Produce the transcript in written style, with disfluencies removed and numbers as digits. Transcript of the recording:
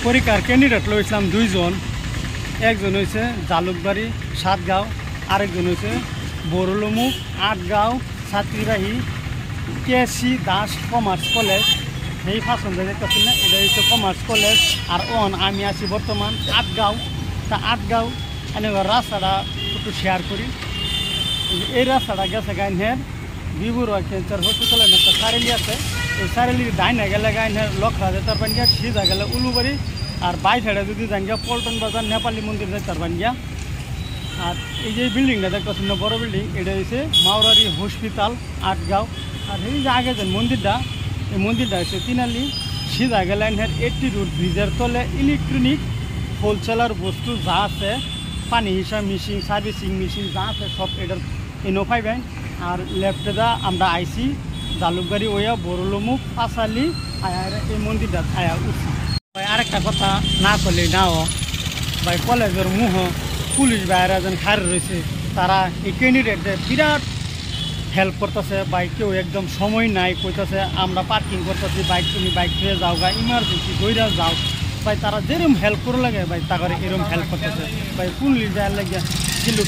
পরীক্ষার ক্যান্ডিডেট লইছিলাম দুইজন, একজন হয়েছে জালুকবাড়ি সাতগাঁও, আরেকজন হয়েছে বড়লুমুখ আটগাঁও ছাত্রীবাহী কেসি দাস কমার্স কলেজ। এই ফার্স্ট দেখতেছি না, এটা হচ্ছে কমার্স কলেজ। আর আমি আছি বর্তমান আটগাঁও। তা আটগাঁও এনেবার রাস্তাটা একটু শেয়ার করি। এই রাস্তাটা গেছে গাইনহের বিবুরা ক্যান্সার হসপিটালের একটা সারেলি আছে। এই সারেলির ডাইনে গেলে গাইনহের লক্ষা যেতে পারেন গিয়া, সিধা গেলে উলুবাড়ি, আর বাই সাইডে যদি যান গিয়া পল্টন বাজার নেপালি মন্দির যেতে পারেন গিয়া। আর এই যে বিল্ডিংটা দেখতেছেন না, বড় বিল্ডিং, এটা হচ্ছে মাওরারি হসপিটাল আটগাঁও। আর এই যে আগে যে মন্দিরটা, এই মন্দিরটা হচ্ছে তিনালি। সিধা গেলে 80 রোড ব্রিজের তলে ইলেকট্রনিক হোলসেলার বস্তু যা আছে, পানি হিসাব মেশিন, সার্ভিসিং মেশিন যা আছে সব এটার এনো পাইবেন। আর লেফটে দা আমরা আইসি জালুকবাড়ি ওয়া বড়লুমুখ পাঁচালি আয়ার এই মন্দিরটা আয়া উঠছি। আরেকটা কথা না করলে নাও ভাই, কলেজের মুহ পুলিশ বাইরে যেন খার রয়েছে, তারা এই ক্যান্ডিডেটদের বিরাট হেল্প করতেছে। বাইক কেউ একদম সময় নাই, কইতেছে আমরা পার্কিং করতেছি, বাইক তুমি বাইক ধুয়ে যাও গা, ইমার্জেন্সি দইরা যাও ভাই। তারা যেরকম হেল্প করে লাগে ভাই, তাকে এরকম হেল্প করতেছে ভাই। পুলিশ যায় লাগে কিন্তু